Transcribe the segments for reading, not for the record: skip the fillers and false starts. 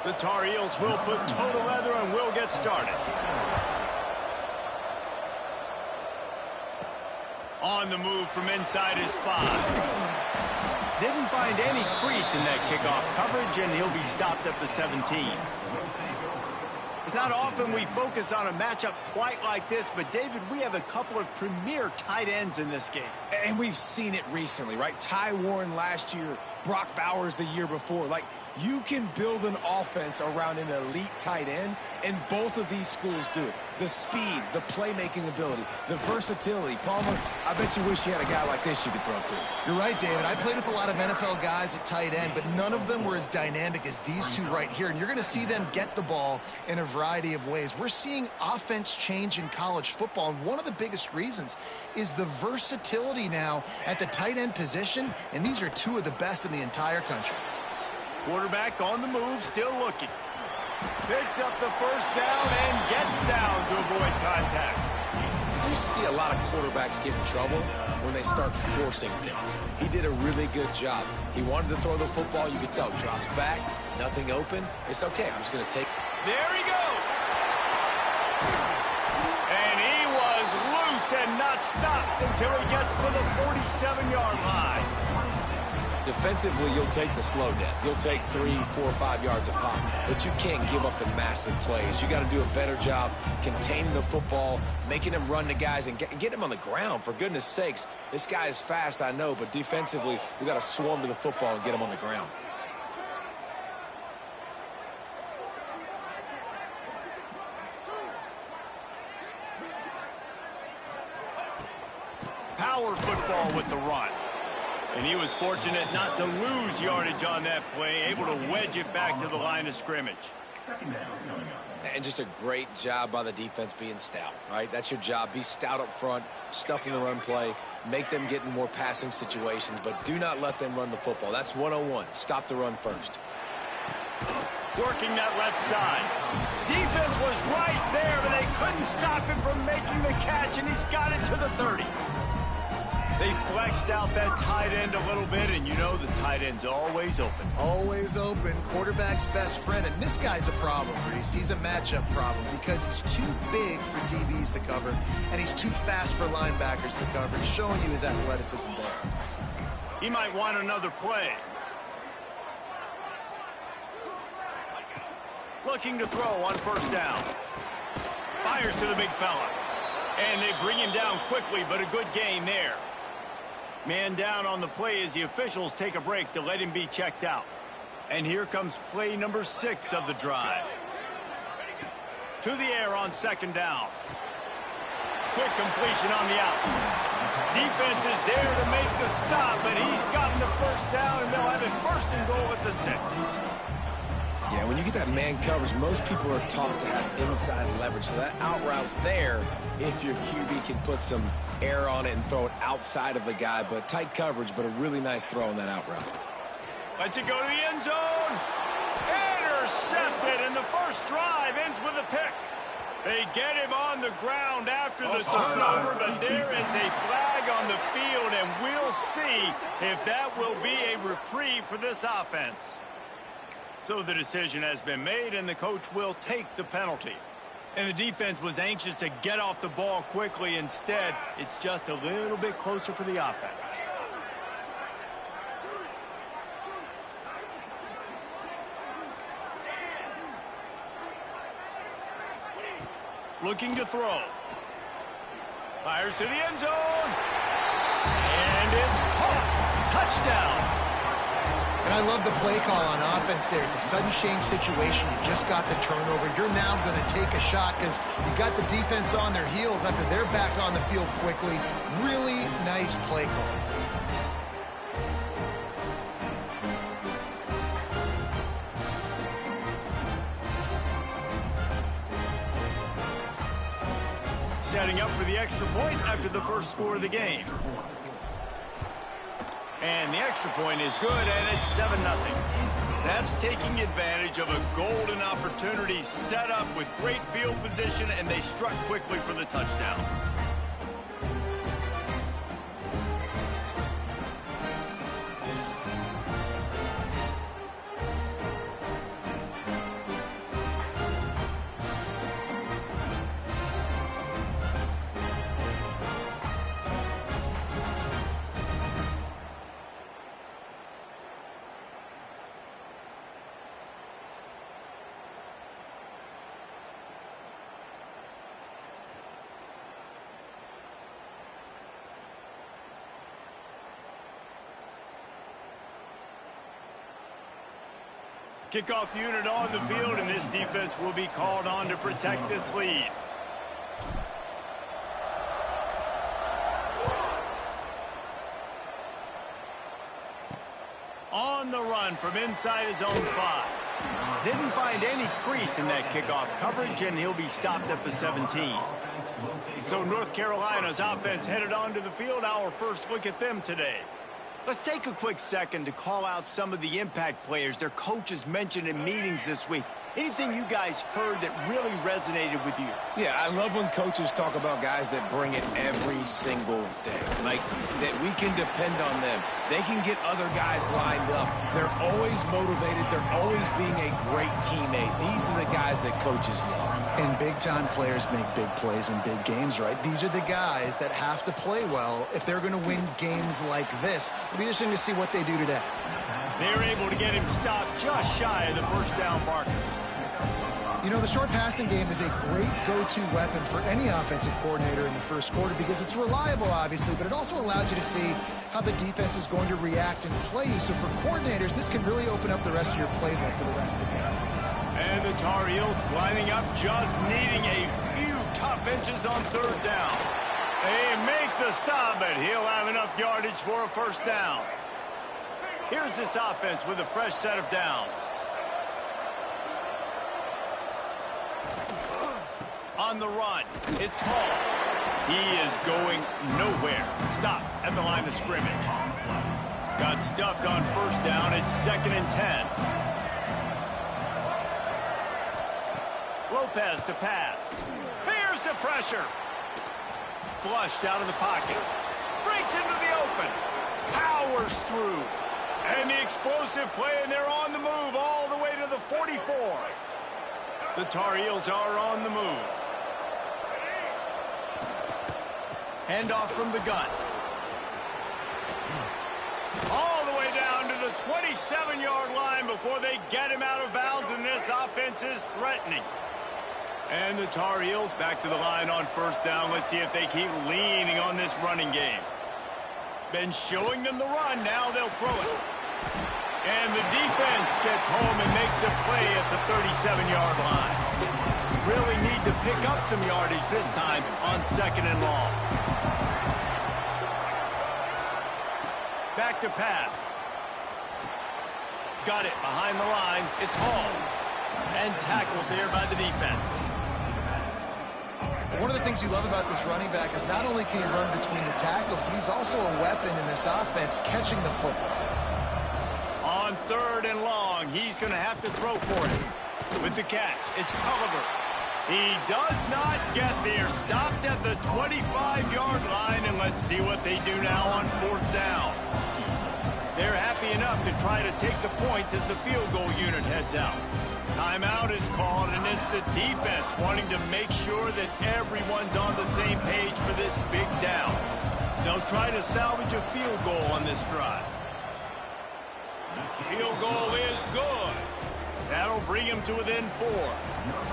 The Tar Heels will put total leather and will get started. On the move from inside his 5. Didn't find any crease in that kickoff coverage, and he'll be stopped at the 17. It's not often we focus on a matchup quite like this, but David, we have a couple of premier tight ends in this game. And we've seen it recently, right? Ty Warren last year, Brock Bowers the year before. Like, you can build an offense around an elite tight end, and both of these schools do it. The speed, the playmaking ability, the versatility. Palmer, I bet you wish you had a guy like this you could throw to. You're right, David. I played with a lot of NFL guys at tight end, but none of them were as dynamic as these two right here. And you're going to see them get the ball in a variety of ways. We're seeing offense change in college football, and one of the biggest reasons is the versatility now at the tight end position, and these are two of the best in the entire country. Quarterback on the move, still looking. Picks up the first down and gets down to avoid contact. You see a lot of quarterbacks get in trouble when they start forcing things. He did a really good job. He wanted to throw the football. You could tell. Drops back, nothing open. It's okay. I'm just going to take. There he goes. And he was loose and not stopped until he gets to the 47-yard line. Defensively, you'll take the slow death. You'll take 3, 4, 5 yards a pop, but you can't give up the massive plays. You got to do a better job containing the football, making him run the guys, and get him on the ground. For goodness sakes, this guy is fast, I know, but defensively, we got to swarm to the football and get him on the ground. Power football with the run. And he was fortunate not to lose yardage on that play, able to wedge it back to the line of scrimmage. And just a great job by the defense being stout, right? That's your job. Be stout up front, stuff in the run play, make them get in more passing situations, but do not let them run the football. That's 101. Stop the run first. Working that left side. Defense was right there, but they couldn't stop him from making the catch, and he's got it to the 30. They flexed out that tight end a little bit, and you know the tight end's always open. Always open. Quarterback's best friend. And this guy's a problem, Reese. He's a matchup problem because he's too big for DBs to cover, and he's too fast for linebackers to cover. He's showing you his athleticism there. He might want another play. Looking to throw on first down. Fires to the big fella. And they bring him down quickly, but a good gain there. Man down on the play as the officials take a break to let him be checked out. And here comes play number 6 of the drive. To the air on second down. Quick completion on the out. Defense is there to make the stop, but he's gotten the first down, and they'll have it first and goal at the 6. Yeah, when you get that man coverage, most people are taught to have inside leverage. So that out route's there if your QB can put some air on it and throw it outside of the guy. But tight coverage, but a really nice throw on that out route. Lets it go to the end zone. Intercepted, and the first drive ends with a pick. They get him on the ground after the turnover, but there is a flag on the field, and we'll see if that will be a reprieve for this offense. So the decision has been made, and the coach will take the penalty. And the defense was anxious to get off the ball quickly. Instead, it's just a little bit closer for the offense. Looking to throw. Fires to the end zone. And it's caught. Touchdown. And I love the play call on offense there. It's a sudden change situation. You just got the turnover. You're now going to take a shot because you got the defense on their heels after they're back on the field quickly. Really nice play call. Setting up for the extra point after the first score of the game. And the extra point is good, and it's 7-0. That's taking advantage of a golden opportunity set up with great field position, and they struck quickly for the touchdown. Kickoff unit on the field, and this defense will be called on to protect this lead. On the run from inside his own 5. Didn't find any crease in that kickoff coverage, and he'll be stopped at the 17. So North Carolina's offense headed onto the field. Our first look at them today. Let's take a quick second to call out some of the impact players their coaches mentioned in meetings this week. Anything you guys heard that really resonated with you? Yeah, I love when coaches talk about guys that bring it every single day. Like, that we can depend on them. They can get other guys lined up. They're always motivated. They're always being a great teammate. These are the guys that coaches love. And big-time players make big plays in big games, right? These are the guys that have to play well if they're going to win games like this. It'll be interesting to see what they do today. They're able to get him stopped just shy of the first down marker. You know, the short passing game is a great go-to weapon for any offensive coordinator in the first quarter because it's reliable, obviously, but it also allows you to see how the defense is going to react and play you. So for coordinators, this can really open up the rest of your playbook for the rest of the game. And the Tar Heels lining up, just needing a few tough inches on third down. They make the stop, but he'll have enough yardage for a first down. Here's this offense with a fresh set of downs. On the run, it's Hall. He is going nowhere. Stop at the line of scrimmage. Got stuffed on first down. It's 2nd and 10. Lopez to pass. Here's the pressure. Flushed out of the pocket. Breaks into the open. Powers through. And the explosive play, and they're on the move all the way to the 44. The Tar Heels are on the move. Handoff from the gun. All the way down to the 27-yard line before they get him out of bounds, and this offense is threatening. And the Tar Heels back to the line on first down. Let's see if they keep leaning on this running game. Been showing them the run. Now they'll throw it. And the defense gets home and makes a play at the 37-yard line. Really need to pick up some yardage this time on 2nd and long. Back to pass. Got it behind the line. It's Hall. And tackled there by the defense. One of the things you love about this running back is not only can he run between the tackles, but he's also a weapon in this offense catching the football. On 3rd and long, he's going to have to throw for it. With the catch, it's Culliver. He does not get there. Stopped at the 25-yard line, and let's see what they do now on 4th down. They're happy enough to try to take the points as the field goal unit heads out. Timeout is called, and it's the defense wanting to make sure that everyone's on the same page for this big down. They'll try to salvage a field goal on this drive. Field goal is good. That'll bring him to within 4.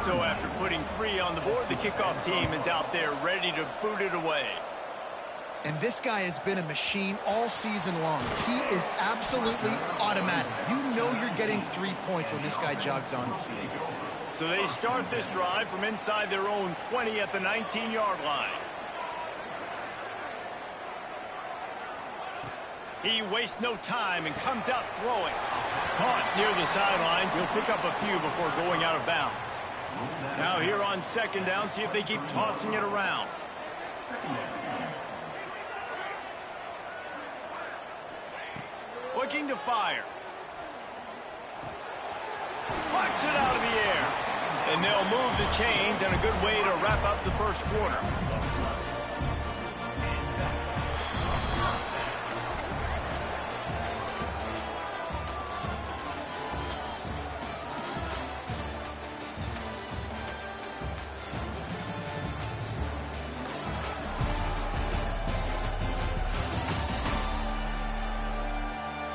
So after putting 3 on the board, the kickoff team is out there ready to boot it away. And this guy has been a machine all season long. He is absolutely automatic. You know you're getting 3 points when this guy jogs on the field. So they start this drive from inside their own 20 at the 19-yard line. He wastes no time and comes out throwing. Caught near the sidelines. He'll pick up a few before going out of bounds. Now here on 2nd down, see if they keep tossing it around. Looking to fire. Plucks it out of the air. And they'll move the chains, and a good way to wrap up the first quarter.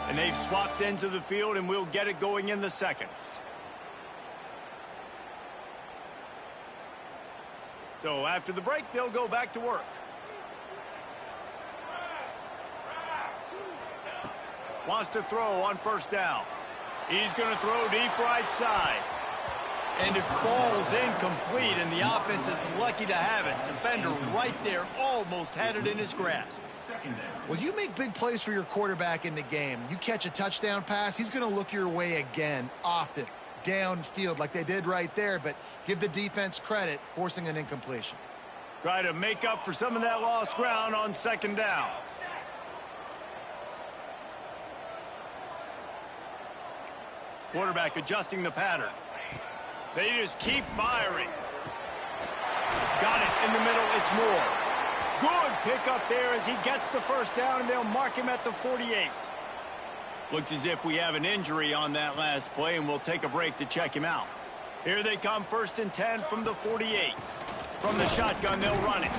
And they've swapped ends of the field, and we'll get it going in the 2nd. So after the break, they'll go back to work. Wants to throw on first down. He's going to throw deep right side. And it falls incomplete, and the offense is lucky to have it. Defender right there almost had it in his grasp. Well, you make big plays for your quarterback in the game. You catch a touchdown pass, he's going to look your way again, often, downfield like they did right there, but give the defense credit, forcing an incompletion. Try to make up for some of that lost ground on second down. Quarterback adjusting the pattern. They just keep firing. Got it in the middle. It's Moore. Good pickup there as he gets the first down, and they'll mark him at the 48. Looks as if we have an injury on that last play, and we'll take a break to check him out. Here they come, 1st and 10 from the 48. From the shotgun, they'll run it.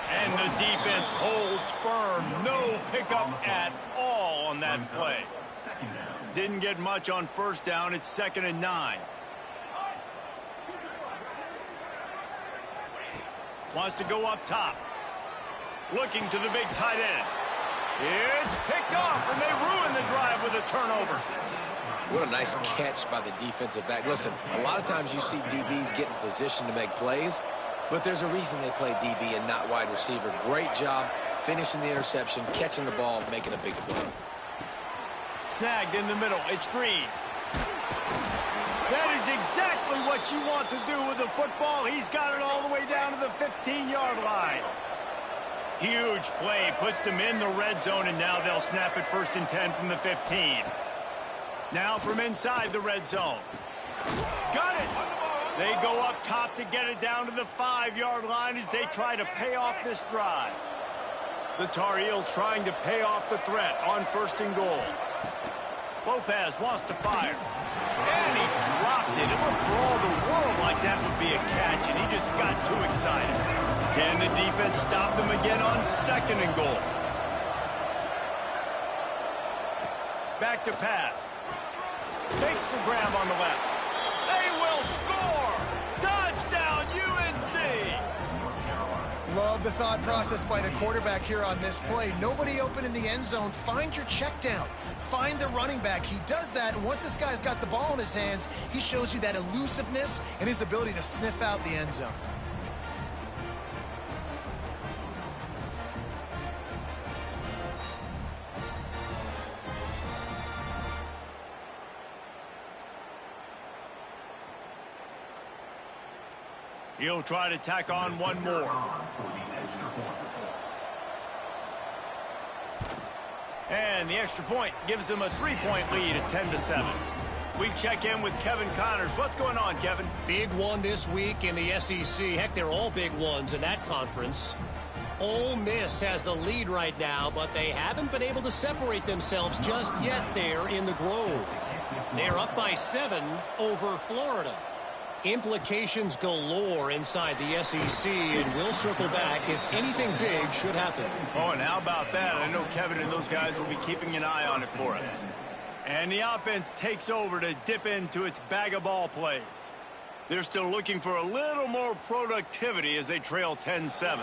And the defense holds firm. No pickup at all on that play. Didn't get much on first down. It's 2nd and 9. Wants to go up top. Looking to the big tight end. It's picked off, and they ruin the drive with a turnover. What a nice catch by the defensive back. Listen, a lot of times you see DBs get in position to make plays, but there's a reason they play DB and not wide receiver. Great job finishing the interception, catching the ball, making a big play. Snagged in the middle. It's Green. That is exactly what you want to do with the football. He's got it all the way down to the 15-yard line. Huge play. Puts them in the red zone, and now they'll snap it 1st and 10 from the 15. Now from inside the red zone. Got it. They go up top to get it down to the 5-yard line as they try to pay off this drive. The Tar Heels trying to pay off the threat on 1st and goal. Lopez wants to fire. And he dropped it. It looked for all the world like that would be a catch, and he just got too excited. Can the defense stop them again on 2nd and goal? Back to pass. Makes the grab on the left. They will score! Touchdown, UNC! Love the thought process by the quarterback here on this play. Nobody open in the end zone. Find your check down. Find the running back. He does that, and once this guy's got the ball in his hands, he shows you that elusiveness and his ability to sniff out the end zone. He'll try to tack on one more. And the extra point gives them a 3-point lead at 10-7. We check in with Kevin Connors. What's going on, Kevin? Big one this week in the SEC. Heck, they're all big ones in that conference. Ole Miss has the lead right now, but they haven't been able to separate themselves just yet there in the Grove. They're up by 7 over Florida. Implications galore inside the SEC, and we'll circle back if anything big should happen. Oh, and how about that? I know Kevin and those guys will be keeping an eye on it for us. And the offense takes over to dip into its bag of ball plays. They're still looking for a little more productivity as they trail 10-7.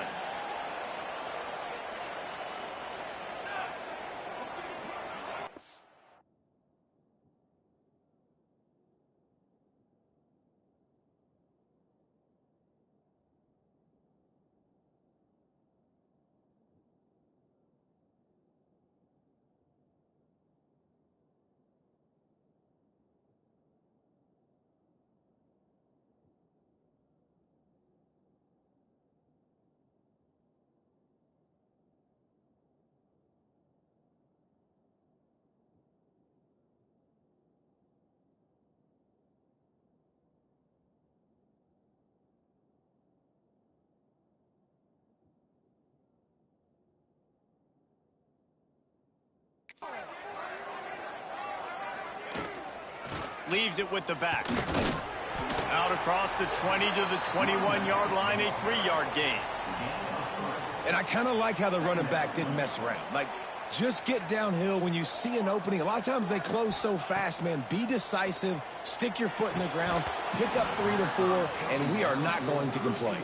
Leaves it with the back. Out across the 20 to the 21-yard line, a 3-yard gain. And I kind of like how the running back didn't mess around. Like, just get downhill when you see an opening. A lot of times they close so fast, man. Be decisive, stick your foot in the ground, pick up 3 to 4, and we are not going to complain.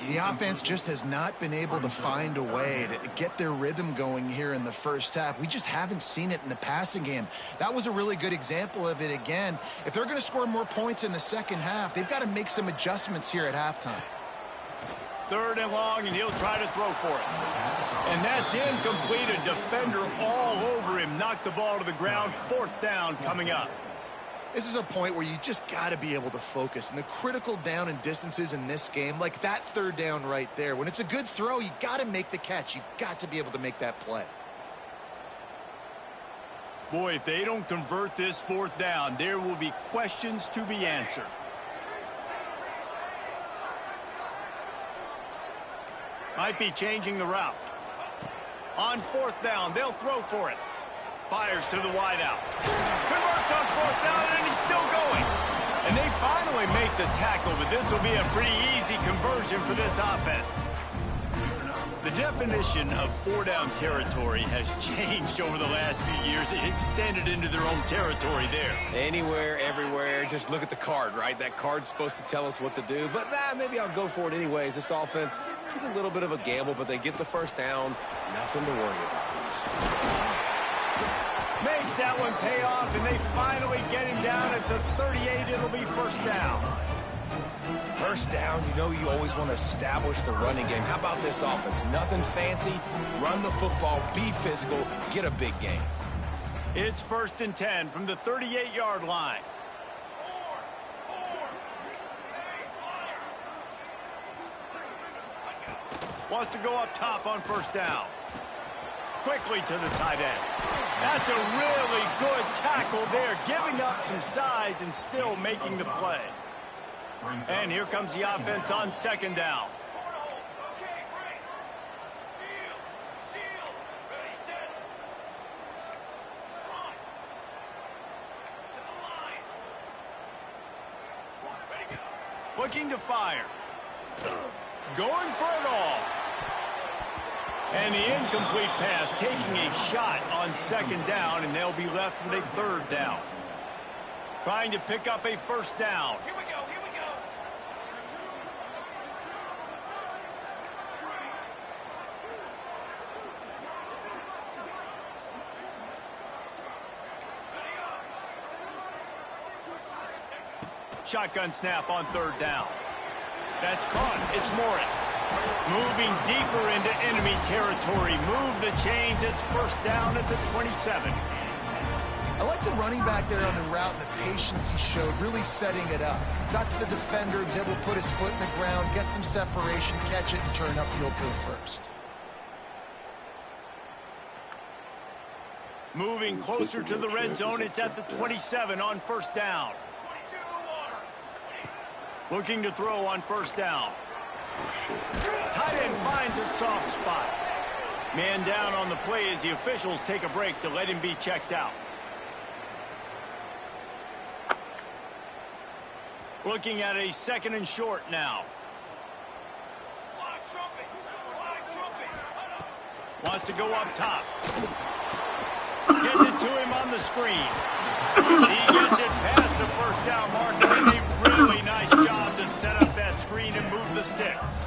The offense just has not been able to find a way to get their rhythm going here in the first half. We just haven't seen it in the passing game. That was a really good example of it again. If they're going to score more points in the second half, they've got to make some adjustments here at halftime. 3rd and long, and he'll try to throw for it. And that's incomplete. A defender all over him. Knocked the ball to the ground. 4th down coming up. This is a point where you just got to be able to focus. And the critical down and distances in this game, like that 3rd down right there, when it's a good throw, you got to make the catch. You've got to be able to make that play. Boy, if they don't convert this 4th down, there will be questions to be answered. Might be changing the route. On 4th down, they'll throw for it. Fires to the wideout. Converts on 4th down, and he's still going. And they finally make the tackle, but this will be a pretty easy conversion for this offense. The definition of 4-down territory has changed over the last few years. It extended into their own territory there. Anywhere, everywhere. Just look at the card, right? That card's supposed to tell us what to do. But maybe I'll go for it anyways. This offense took a little bit of a gamble, but they get the 1st down. Nothing to worry about, Reese. Makes that one pay off, and they finally get him down at the 38. It'll be 1st down. 1st down, you know you always want to establish the running game. How about this offense? Nothing fancy. Run the football, be physical, get a big gain. It's 1st and 10 from the 38-yard line. Wants to go up top on 1st down. Quickly to the tight end. That's a really good tackle there, giving up some size and still making the play. And here comes the offense on 2nd down. Looking to fire. Going for it all. And the incomplete pass, taking a shot on 2nd down, and they'll be left with a 3rd down. Trying to pick up a 1st down. Here we go. Shotgun snap on 3rd down. That's caught. It's Morris. Moving deeper into enemy territory. Move the chains. It's 1st down at the 27. I like the running back there on the route and the patience he showed, really setting it up. Got to the defender, was able to put his foot in the ground, get some separation, catch it, and turn upfield for the 1st. Moving closer to the red zone. It's at the 27 on 1st down. Looking to throw on 1st down. Tight end finds a soft spot. Man down on the play as the officials take a break to let him be checked out. Looking at a 2nd and short now. Wants to go up top. Gets it to him on the screen. He gets it past the 1st down marker, and a really nice job to set up that screen and move the sticks.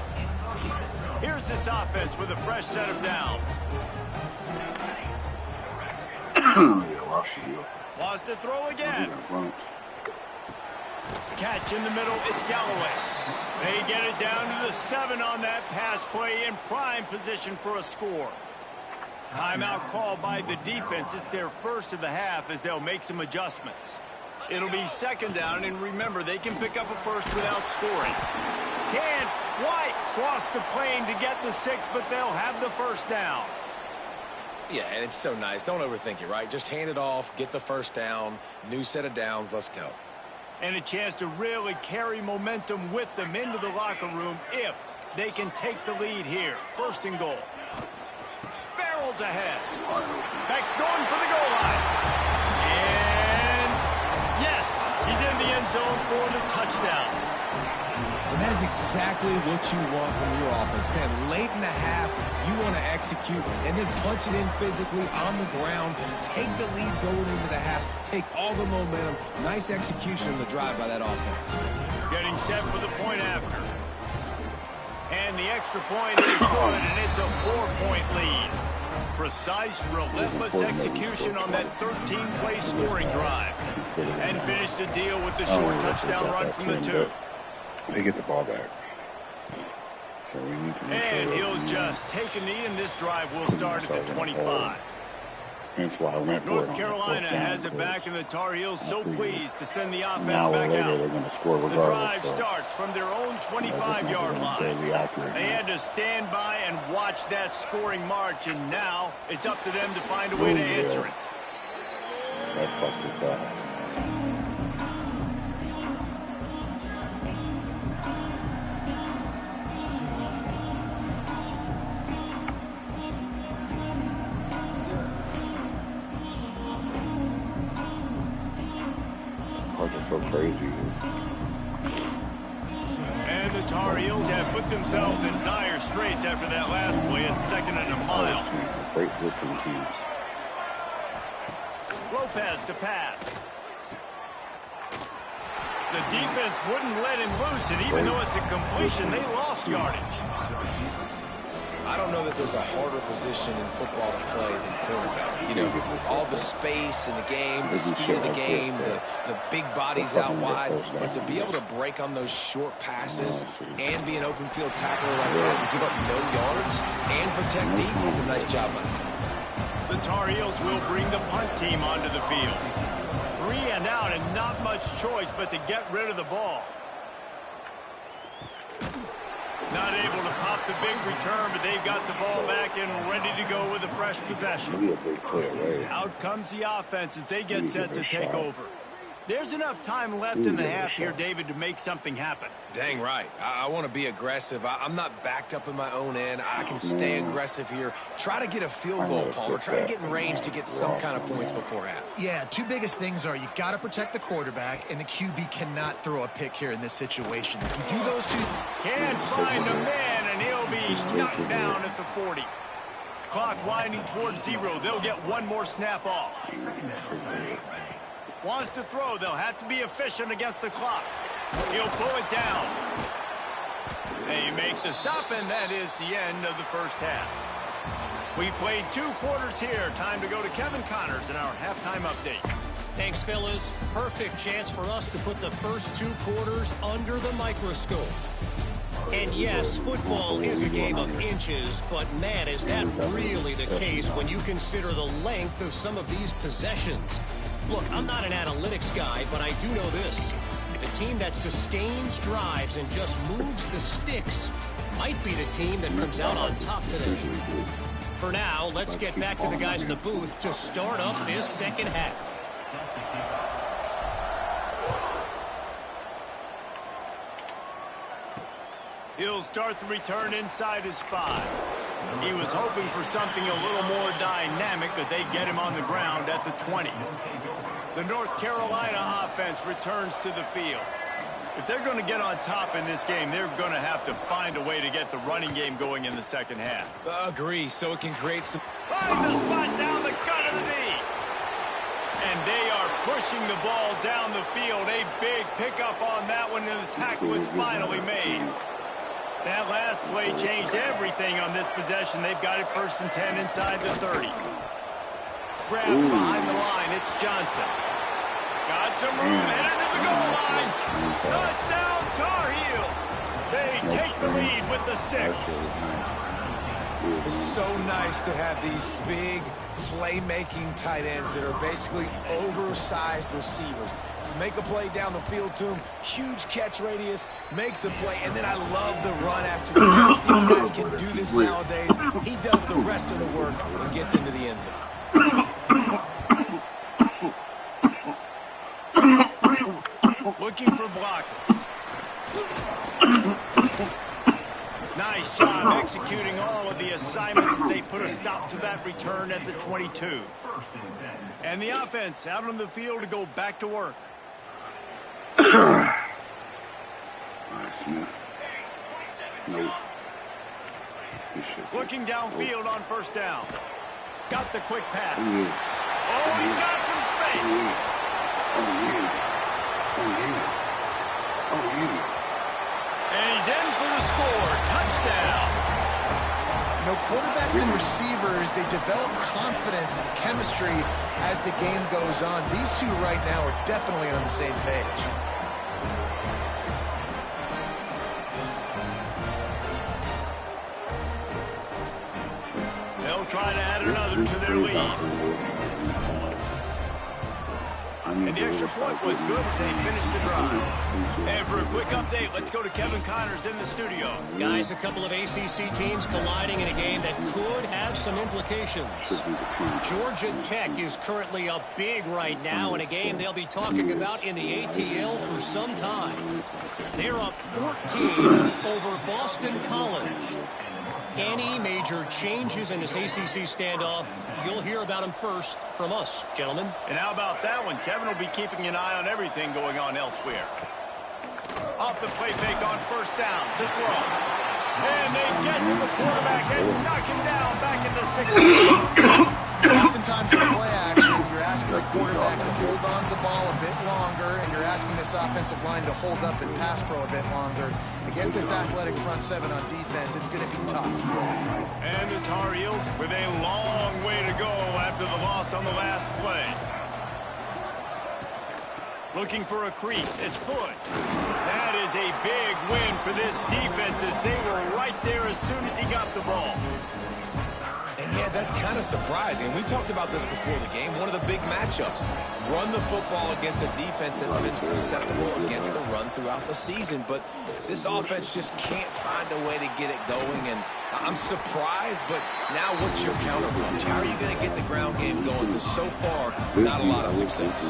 Here's this offense with a fresh set of downs. Wants to throw again. Catch in the middle, it's Galloway. They get it down to the 7 on that pass play, in prime position for a score. Timeout called by the defense. It's their 1st of the half as they'll make some adjustments. It'll be 2nd down, and remember, they can pick up a 1st without scoring. Can't quite cross the plane to get the 6, but they'll have the 1st down. Yeah, and it's so nice. Don't overthink it, right? Just hand it off, get the 1st down, new set of downs, let's go. And a chance to really carry momentum with them into the locker room if they can take the lead here. 1st and goal. Barrels ahead. Beck's going for the goal line. And yes, he's in the end zone for the touchdown. And that is exactly what you want from your offense, man. Late in the half, you want to execute and then punch it in physically on the ground. Take the lead going into the half. Take all the momentum. Nice execution on the drive by that offense. Getting set for the point after. And the extra point is good, and it's a 4-point lead. Precise, relentless execution on that 13-play scoring drive. And finish the deal with the short touchdown run from the 2. They get the ball back. So we need to and he'll just take a knee, and this drive will start at the 25. That's why I went North Carolina has it back, and the Tar Heels so pleased to send the offense back out. They're going to score the drive starts from their own 25-yard line. They had to stand by and watch that scoring march, and now it's up to them to find a way to answer it. That fucked us up. What's so crazy is, and the Tar Heels have put themselves in dire straits after that last play at 2nd and a mile. Great blitzing team. Lopez to pass. The defense wouldn't let him loose, and even though it's a completion, they lost yardage. I don't know that there's a harder position in football to play than quarterback. You know, all the space in the game, the speed of the game, the big bodies out wide. But to be able to break on those short passes and be an open field tackler like that and give up no yards and protect deep, it's a nice job, Mike. The Tar Heels will bring the punt team onto the field. 3 and out, and not much choice but to get rid of the ball. Not able to pop the big return, but they've got the ball back and ready to go with a fresh possession. Out comes the offense as they get set to take over. There's enough time left in the half here, David, to make something happen. Dang right. I want to be aggressive. I'm not backed up in my own end. I can stay aggressive here. Try to get a field goal, Palmer. Try to get in range to get some kind of points before half. Yeah, two biggest things are you got to protect the quarterback, and the QB cannot throw a pick here in this situation. If you do those two... Can't find a man, and he'll be knocked down at the 40. Clock winding towards 0. They'll get one more snap off. Wants to throw. They'll have to be efficient against the clock. He'll pull it down. They make the stop, and that is the end of the first half. We've played 2 quarters here. Time to go to Kevin Connors in our halftime update. Thanks, fellas. Perfect chance for us to put the first 2 quarters under the microscope. And yes, football is a game of inches, but man, is that really the case when you consider the length of some of these possessions. Look, I'm not an analytics guy, but I do know this. The team that sustains drives and just moves the sticks might be the team that comes out on top today. For now, let's get back to the guys in the booth to start up this second half. He'll start the return inside his 5. He was hoping for something a little more dynamic, but they get him on the ground at the 20. The North Carolina offense returns to the field. If they're going to get on top in this game, they're going to have to find a way to get the running game going in the second half. Agree, so it can create some... Finds a spot down the gut of the knee. And they are pushing the ball down the field. A big pickup on that one, and the tackle was finally made. That last play changed everything on this possession. They've got it 1st and 10 inside the 30. Grab behind the line. It's Johnson. Got some room headed to the goal line. Touchdown, Tar Heels. They take the lead with the 6. It's so nice to have these big playmaking tight ends that are basically oversized receivers. Make a play down the field to him, huge catch radius, makes the play, and then I love the run after the catch. These guys can do this nowadays. He does the rest of the work and gets into the end zone. Looking for blockers. Nice job executing all of the assignments as they put a stop to that return at the 22. And the offense out on the field to go back to work. Nice, man. Nope. Looking downfield on 1st down. Got the quick pass. Oh, yeah. Oh, he's got some space. Oh, yeah. Oh, yeah. Oh, yeah. And he's in for the score. Touchdown. You know, quarterbacks and receivers, they develop confidence and chemistry as the game goes on. These two right now are definitely on the same page. They'll try to add another to their lead. And the extra point was good as they finished the drive. And for a quick update, let's go to Kevin Connors in the studio. Guys, a couple of ACC teams colliding in a game that could have some implications. Georgia Tech is currently up big right now in a game they'll be talking about in the ATL for some time. They're up 14 over Boston College. Any major changes in this ACC standoff, you'll hear about them first from us, gentlemen. And how about that one? Kevin will be keeping an eye on everything going on elsewhere. Off the play fake on first down to throw. And they get to the quarterback and knock him down back into 16. Oftentimes in play action, you're asking the quarterback to hold on to the ball a bit longer, and you're asking this offensive line to hold up and pass pro a bit longer. Against this athletic front seven on defense, it's going to be tough. And the Tar Heels with a long way to go after the loss on the last play. Looking for a crease. It's Hood. That is a big win for this defense as they were right there as soon as he got the ball. And yeah, that's kind of surprising. We talked about this before the game. One of the big matchups. Run the football against a defense that's been susceptible against the run throughout the season. But this offense just can't find a way to get it going. And I'm surprised, but now what's your counterpunch? How are you going to get the ground game going? Because so far, not a lot of success.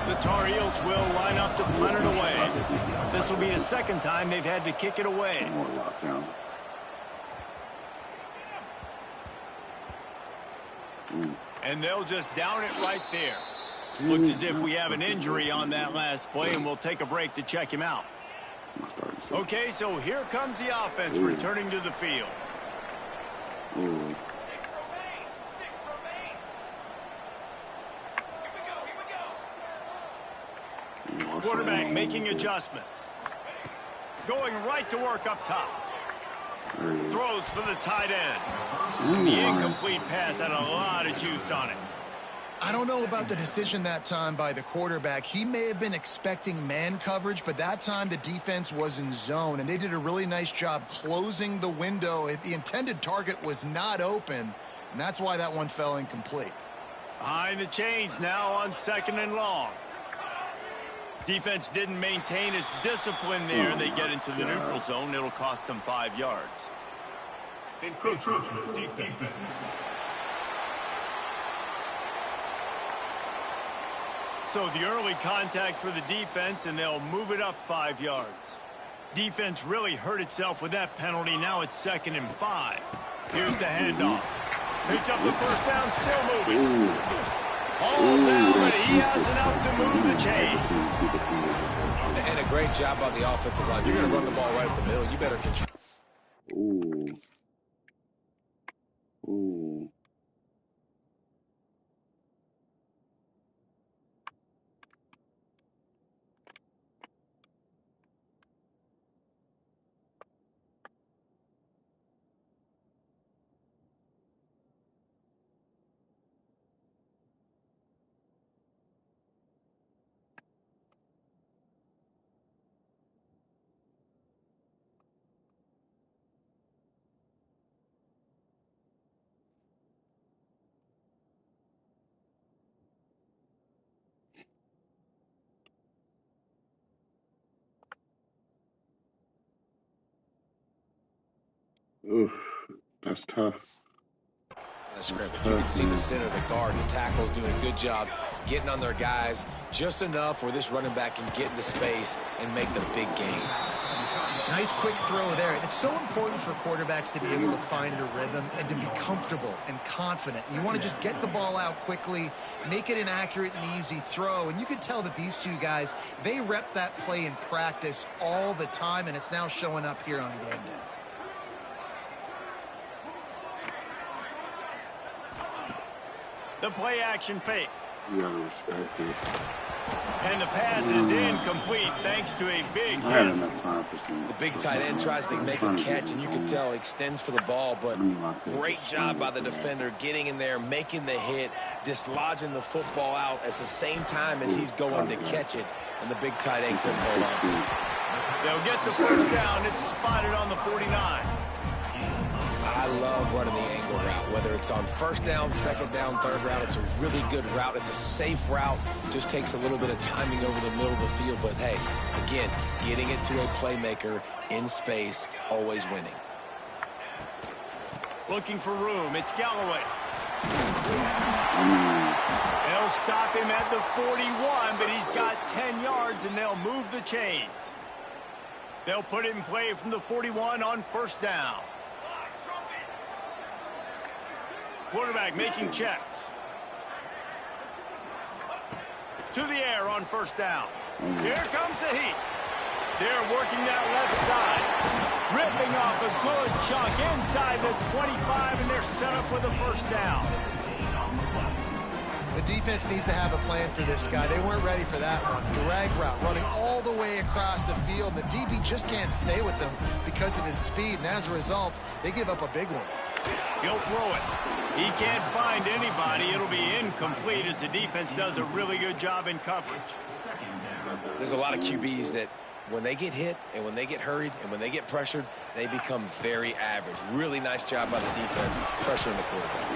The Tar Heels will line up to punt it away. This will be the second time they've had to kick it away. And they'll just down it right there. Looks as if we have an injury on that last play, and we'll take a break to check him out. Okay, so here comes the offense returning to the field. Quarterback making adjustments. Going right to work up top. Throws for the tight end. The incomplete pass had a lot of juice on it. I don't know about the decision that time by the quarterback. He may have been expecting man coverage, but that time the defense was in zone, and they did a really nice job closing the window. The intended target was not open, and that's why that one fell incomplete. Behind the chains now on 2nd and long. Defense didn't maintain its discipline there. They get into the neutral zone. It'll cost them 5 yards. Encroachment, defense. So the early contact for the defense, and they'll move it up 5 yards. Defense really hurt itself with that penalty. Now it's 2nd and 5. Here's the handoff. Picks up the first down, still moving. All down, but he has enough to move the chains. And a great job on the offensive line. You're going to run the ball right up the middle. You better control. Oof, that's tough. Scrimmage. You can see the center, the guard, the tackles doing a good job getting on their guys just enough where this running back can get into space and make the big game. Nice quick throw there. And it's so important for quarterbacks to be able to find a rhythm and to be comfortable and confident. You want to just get the ball out quickly, make it an accurate and easy throw. And you can tell that these two guys, they rep that play in practice all the time, and it's now showing up here on game day. The play action fake. You gotta respect it. And the pass is incomplete thanks to a big I had hit. enough time for some. The big tight end tries to make a catch, and you can tell he extends for the ball, but great job by the defender getting in there, making the hit, dislodging the football out at the same time as he's going to catch it, and the big tight end couldn't hold on to it. They'll get the first down. It's spotted on the 49. I love running the angle route, whether it's on first down, second down, third route. It's a really good route. It's a safe route. Just takes a little bit of timing over the middle of the field. But, hey, again, getting it to a playmaker in space, always winning. Looking for room. It's Galloway. They'll stop him at the 41, but he's got 10 yards, and they'll move the chains. They'll put it in play from the 41 on first down. Quarterback making checks. To the air on first down. Here comes the heat. They're working that left side. Ripping off a good chunk inside the 25, and they're set up with a first down. The defense needs to have a plan for this guy. They weren't ready for that one. Drag route, running all the way across the field. The DB just can't stay with them because of his speed, and as a result, they give up a big one. He'll throw it. He can't find anybody. It'll be incomplete as the defense does a really good job in coverage. There's a lot of QBs that when they get hit and when they get hurried and when they get pressured, they become very average. Really nice job by the defense pressuring the quarterback.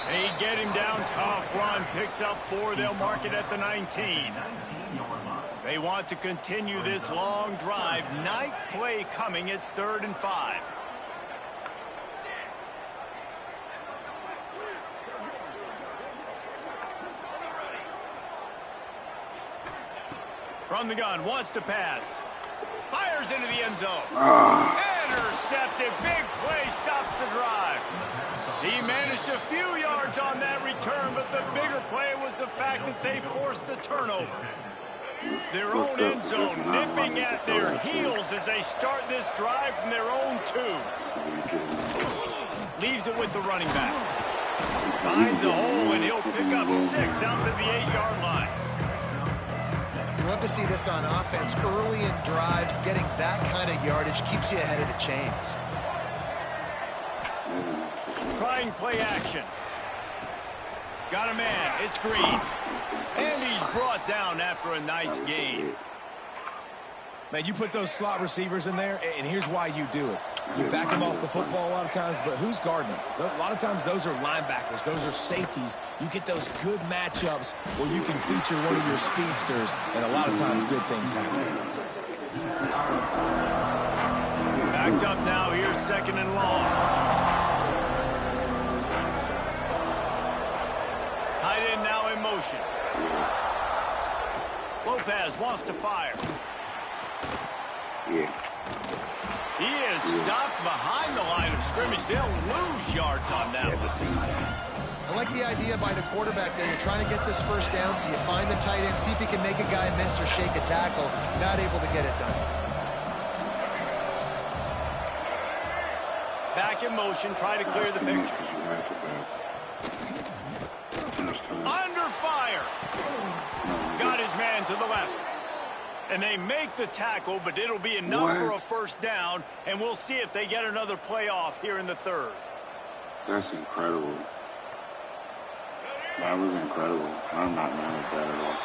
They get him down. Tough run. Picks up 4. They'll mark it at the 19. They want to continue this long drive. 9th play coming. It's 3rd and 5. From the gun, wants to pass. Fires into the end zone. Intercepted. Big play, stops the drive. He managed a few yards on that return, but the bigger play was the fact that they forced the turnover. Their own end zone nipping at their heels as they start this drive from their own 2. Leaves it with the running back. Finds a hole, and he'll pick up 6 out to the 8-yard line. You love to see this on offense. Early in drives, getting that kind of yardage keeps you ahead of the chains. Trying play action. Got a man. It's Green. And he's brought down after a nice gain. Man, you put those slot receivers in there, and here's why you do it. You back them off the football a lot of times, but who's guarding them? A lot of times those are linebackers. Those are safeties. You get those good matchups where you can feature one of your speedsters, and a lot of times good things happen. Backed up now. Here's 2nd and long. Tight end now in motion. Lopez wants to fire. Yeah. He is stopped behind the line of scrimmage. They'll lose yards on that one. I like the idea by the quarterback there. You're trying to get this first down, so you find the tight end, see if he can make a guy miss or shake a tackle. Not able to get it done. Back in motion, try to clear the picture. Under fire. Got his man to the left. And they make the tackle, but it'll be enough for a first down, and we'll see if they get another playoff here in the 3rd. That's incredible. That was incredible. I'm not mad at that at all.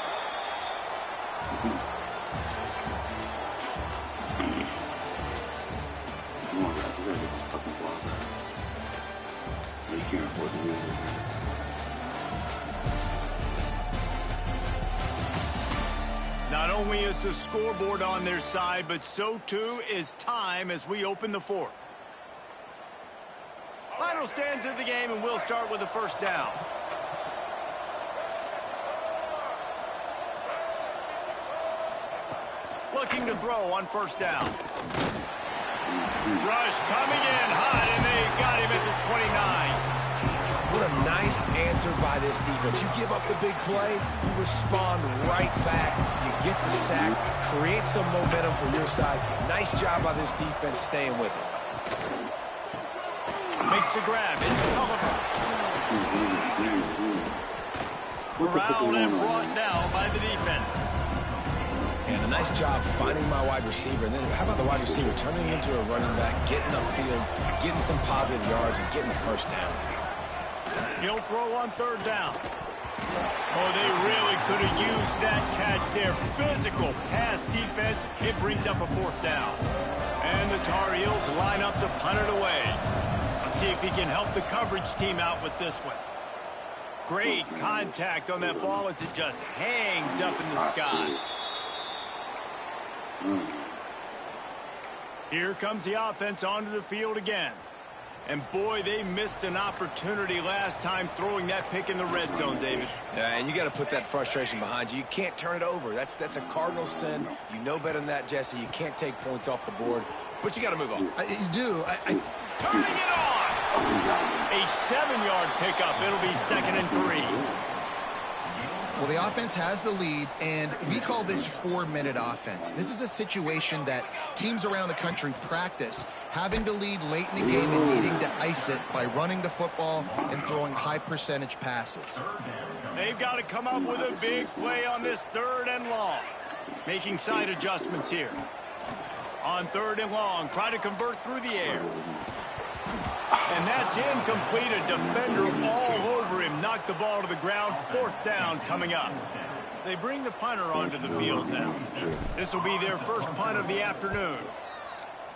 Come on, guys. We gotta get this fucking ball back. We can't afford to lose it, man. Not only is the scoreboard on their side, but so too is time as we open the 4th. Final stands of the game, and we'll start with the first down. Looking to throw on first down. Rush coming in hot, and they got him at the 29. What a nice answer by this defense. You give up the big play, you respond right back, you get the sack, create some momentum for your side. Nice job by this defense staying with it. Makes the grab. It's Gulliver. Corralled and brought down by the defense. And a nice job finding my wide receiver. And then how about the wide receiver turning into a running back, getting upfield, getting some positive yards, and getting the first down. He'll throw on third down. Oh, they really could have used that catch there. Physical pass defense. It brings up a fourth down. And the Tar Heels line up to punt it away. Let's see if he can help the coverage team out with this one. Great contact on that ball as it just hangs up in the sky. Here comes the offense onto the field again. And boy, they missed an opportunity last time throwing that pick in the red zone, David. Yeah, and you got to put that frustration behind you. You can't turn it over. That's a cardinal sin. You know better than that, Jesse. You can't take points off the board, but you got to move on. You do. Turning it on. A 7-yard pickup. It'll be 2nd and 3. Well, the offense has the lead, and we call this 4-minute offense. This is a situation that teams around the country practice, having the lead late in the game and needing to ice it by running the football and throwing high-percentage passes. They've got to come up with a big play on this 3rd and long. Making side adjustments here. On 3rd and long, try to convert through the air. And that's incomplete. A defender all over him. Knocked the ball to the ground. 4th down coming up. They bring the punter onto the field now. This will be their first punt of the afternoon.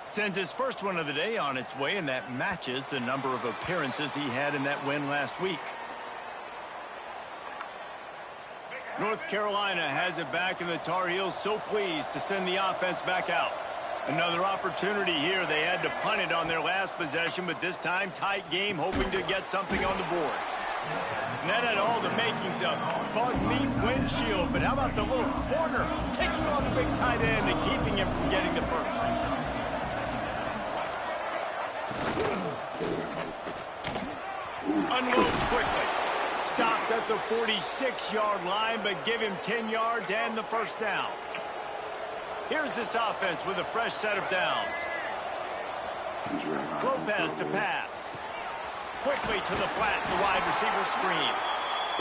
Sends his first one of the day on its way, and that matches the number of appearances he had in that win last week. North Carolina has it back, and the Tar Heels so pleased to send the offense back out. Another opportunity here. They had to punt it on their last possession, but this time tight game, hoping to get something on the board. And that had all the makings of bug meat windshield, but how about the little corner taking on the big tight end and keeping him from getting the first? Unloads quickly. Stopped at the 46-yard line, but give him 10 yards and the first down. Here's this offense with a fresh set of downs. Lopez to pass. Quickly to the flat, the wide receiver screen.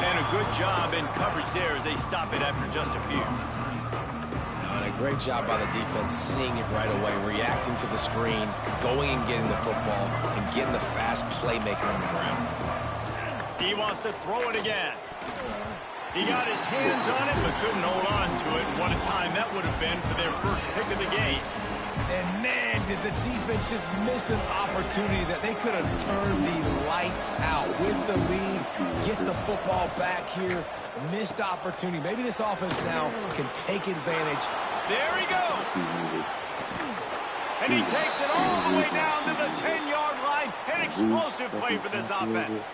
And a good job in coverage there as they stop it after just a few. And a great job by the defense seeing it right away, reacting to the screen, going and getting the football, and getting the fast playmaker on the ground. He wants to throw it again. He got his hands on it, but couldn't hold on to it. And what a time that would have been for their first pick of the game. And man, did the defense just miss an opportunity that they could have turned the lights out with the lead, get the football back here. Missed opportunity. Maybe this offense now can take advantage. There he goes. And he takes it all the way down to the 10-yard line. An explosive play for this offense.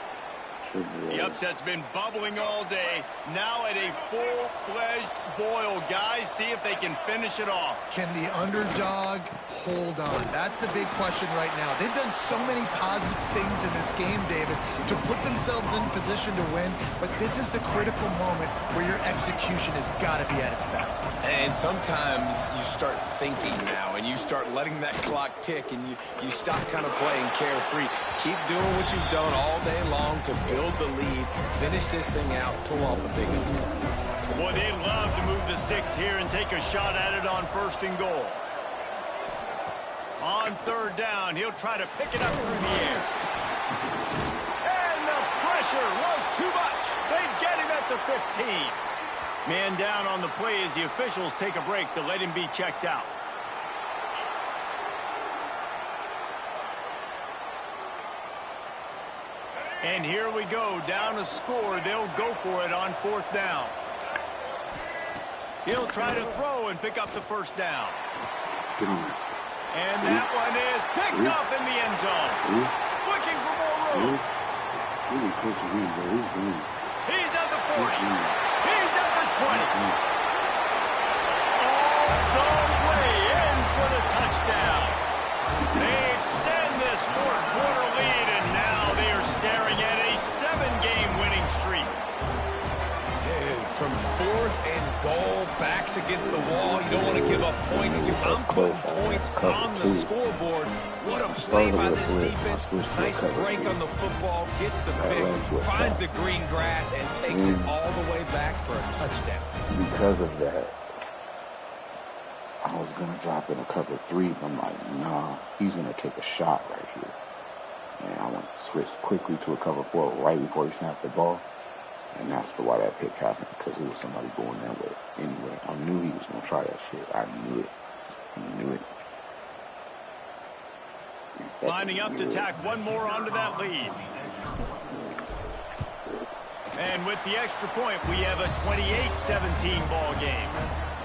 The upset's been bubbling all day. Now at a full-fledged boil. Guys, see if they can finish it off. Can the underdog hold on? That's the big question right now. They've done so many positive things in this game, David, to put themselves in position to win. But this is the critical moment where your execution has got to be at its best. And sometimes you start thinking now, and you start letting that clock tick, and you stop kind of playing carefree. Keep doing what you've done all day long to build the lead, finish this thing out, pull off the big upset. Boy, they'd love to move the sticks here and take a shot at it on 1st and goal. On 3rd down, he'll try to pick it up through the air. And the pressure was too much. They get him at the 15. Man down on the play as the officials take a break to let him be checked out. And here we go, down a score. They'll go for it on 4th down. He'll try to throw and pick up the first down. And that one is picked up in the end zone. Looking for more room. He's at the 40. He's at the 20. All the way in for the touchdown. They extend this 4th-quarter lead, and now they are staring at a 7-game winning streak. Dude, from 4th and goal, backs against the wall. You don't want to give up points to. I'm putting points on the scoreboard. What a play by this defense. Nice break on the football, gets the pick, finds the green grass, and takes it all the way back for a touchdown. Because of that, I was going to drop in a cover 3, but I'm like, nah, he's going to take a shot right here. And I went to switch quickly to a cover 4 right before he snapped the ball. And that's why that pick happened, because it was somebody going that way. Anyway, I knew he was going to try that shit. I knew it. I knew it. Lining up to tack one more onto that lead. And with the extra point, we have a 28-17 ball game.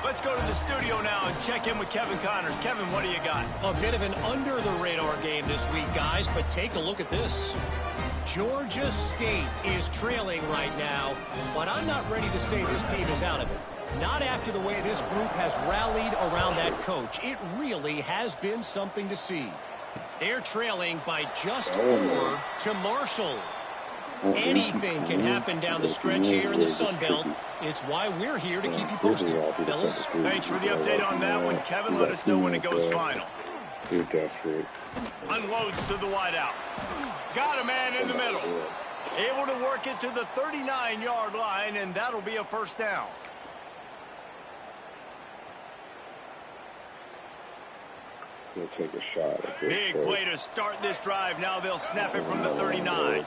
Let's go to the studio now and check in with Kevin Connors. Kevin, what do you got? A bit of an under-the-radar game this week, guys, but take a look at this. Georgia State is trailing right now, but I'm not ready to say this team is out of it. Not after the way this group has rallied around that coach. It really has been something to see. They're trailing by just 4 to Marshall. Anything can happen down the stretch here in the Sun Belt. It's why we're here to keep you posted, fellas. Thanks for the update on that one, Kevin. Let us know when it goes final. You're desperate. Unloads to the wideout. Got a man in the middle. Able to work it to the 39-yard line, and that'll be a first down. He'll take a shot at this. Big play to start this drive. Now they'll snap it from the 39.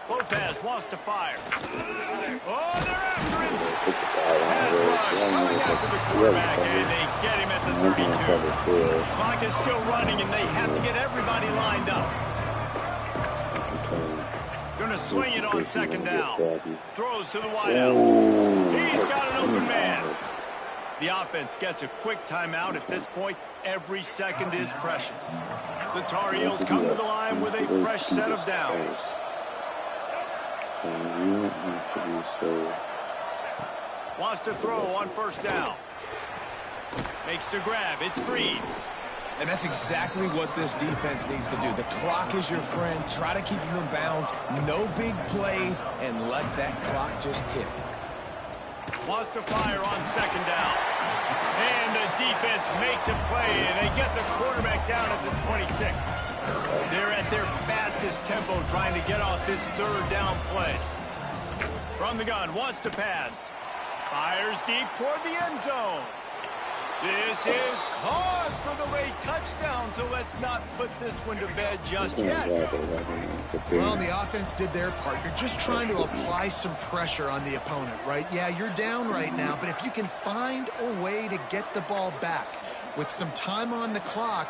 Lopez wants to fire. Oh, they're after him. Pass rush coming after the quarterback, and they get him at the 32. Clock is still running, and they have to get everybody lined up. Going to swing it on second down. Throws to the wideout. He's got an open man. The offense gets a quick timeout at this point. Every second is precious. The Tar Heels come to the line with a fresh set of downs. Wants to throw on first down. Makes the grab. It's Green. And that's exactly what this defense needs to do. The clock is your friend. Try to keep them in bounds. No big plays, and let that clock just tick. Wants to fire on second down. And the defense makes a play, and they get the quarterback down at the 26. They're at their fastest tempo trying to get off this third down play. From the gun, wants to pass. Fires deep toward the end zone. This is caught for the late touchdown, so let's not put this one to bed just yet. Well, the offense did their part. You're just trying to apply some pressure on the opponent, right? Yeah, you're down right now, but if you can find a way to get the ball back with some time on the clock,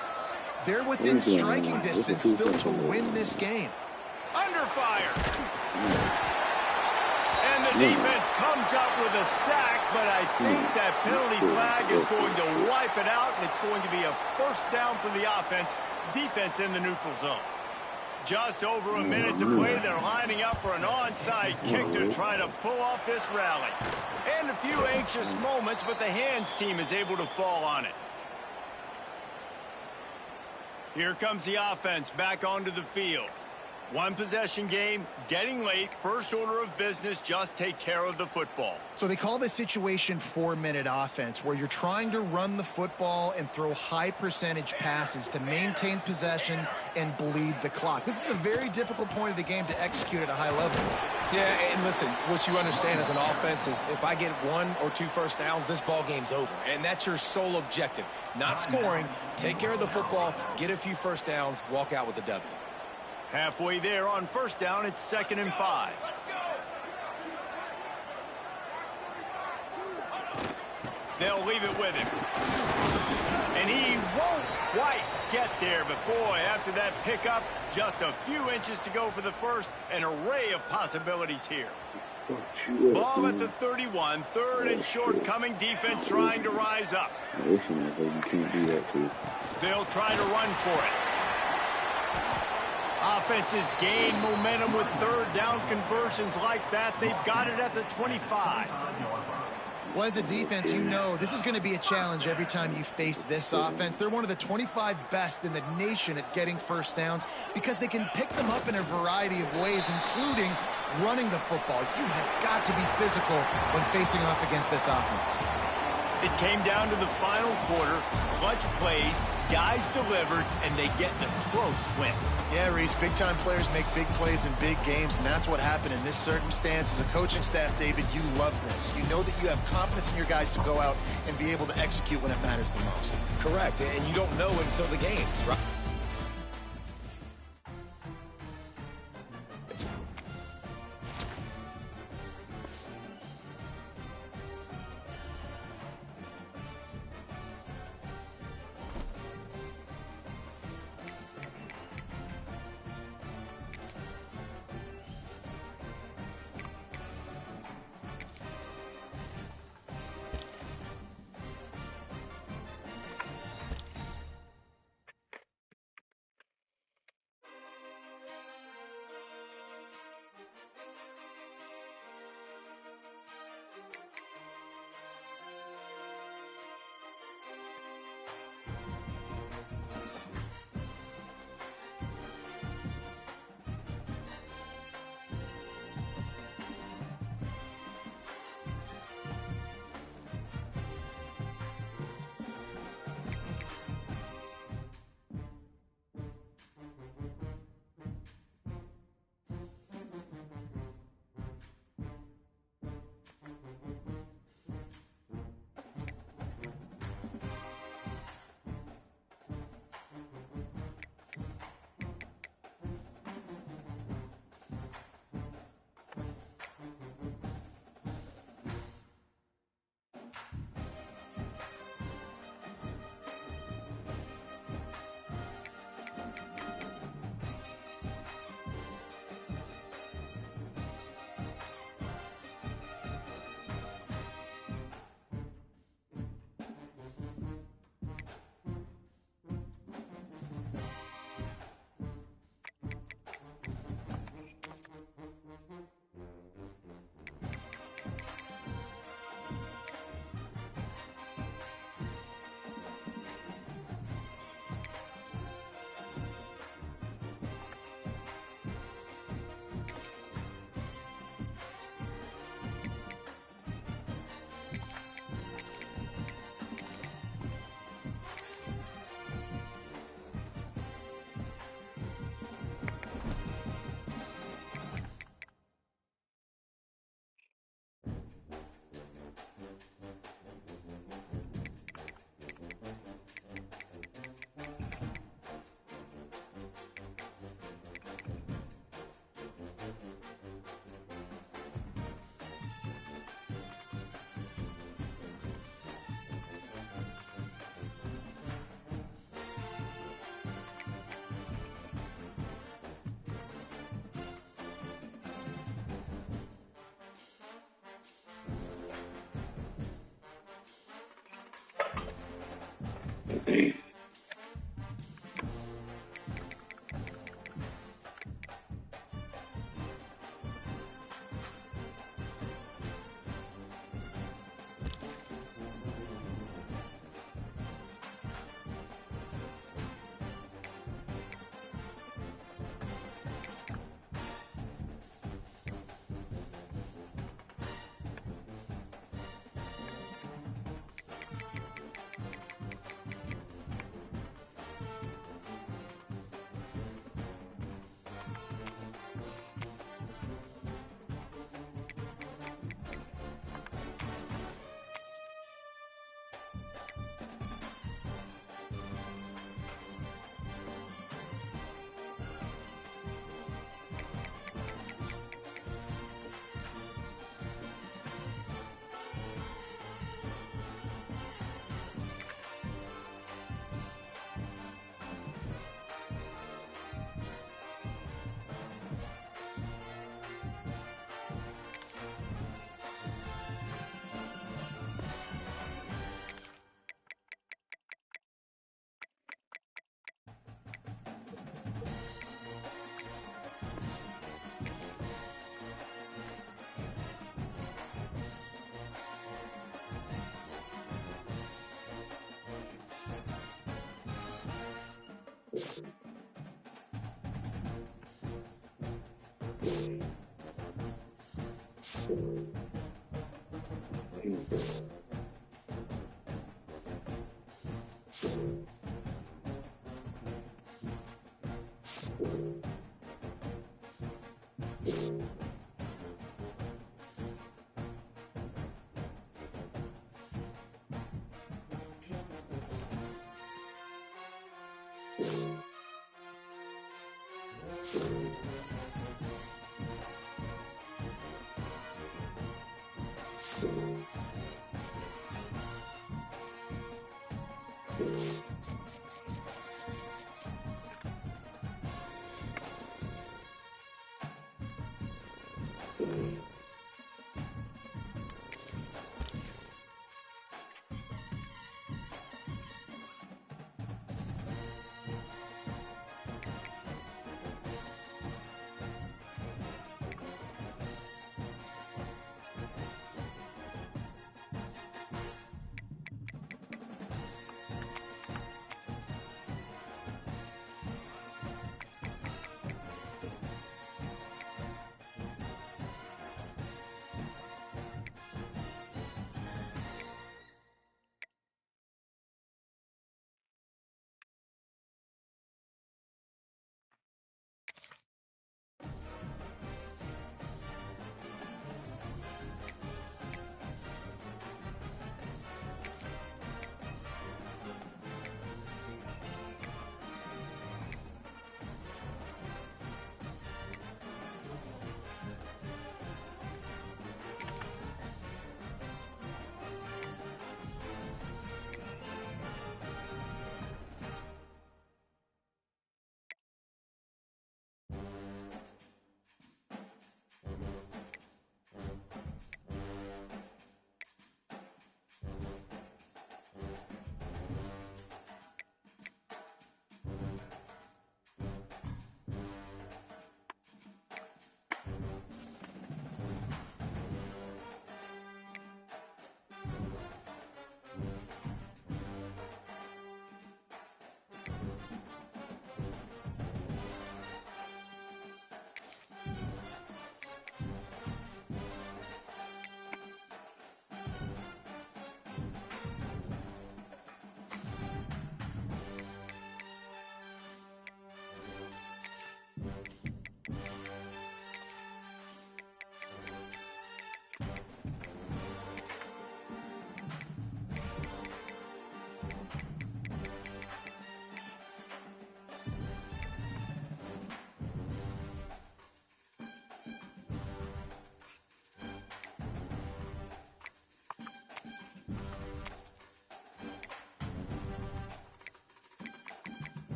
they're within striking distance still to win this game. Under fire. And the defense comes up with a sack, but I think that penalty flag is going to wipe it out, and it's going to be a first down for the defense in the neutral zone. Just over a minute to play. They're lining up for an onside kick to try to pull off this rally. And a few anxious moments, but the hands team is able to fall on it. Here comes the offense back onto the field. One possession game, getting late, first order of business, just take care of the football. So they call this situation 4-minute offense, where you're trying to run the football and throw high percentage passes to maintain possession and bleed the clock. This is a very difficult point of the game to execute at a high level. Yeah, and listen, what you understand as an offense is if I get 1 or 2 first downs, this ball game's over. And that's your sole objective. Not scoring, take care of the football, get a few first downs, walk out with the W. Halfway there on first down, it's 2nd and 5. They'll leave it with him. And he won't quite get there, but boy, after that pickup, just a few inches to go for the first. An array of possibilities here. Ball at the 31, 3rd and short coming, defense trying to rise up. You can't do that too. They'll try to run for it. Offenses gain momentum with 3rd down conversions like that. They've got it at the 25. Well, as a defense, you know this is going to be a challenge every time you face this offense. They're one of the 25 best in the nation at getting first downs because they can pick them up in a variety of ways, including running the football. You have got to be physical when facing off against this offense. It came down to the final quarter, clutch plays, guys delivered, and they get a close win. Yeah, Reese, big-time players make big plays in big games, and that's what happened in this circumstance. As a coaching staff, David, you love this. You know that you have confidence in your guys to go out and be able to execute when it matters the most. Correct, and you don't know until the games, right?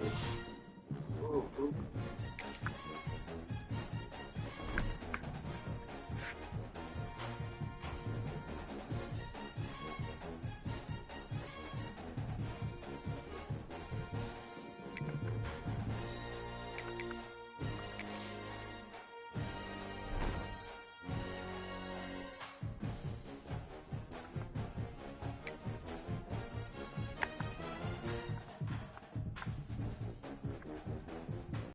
this.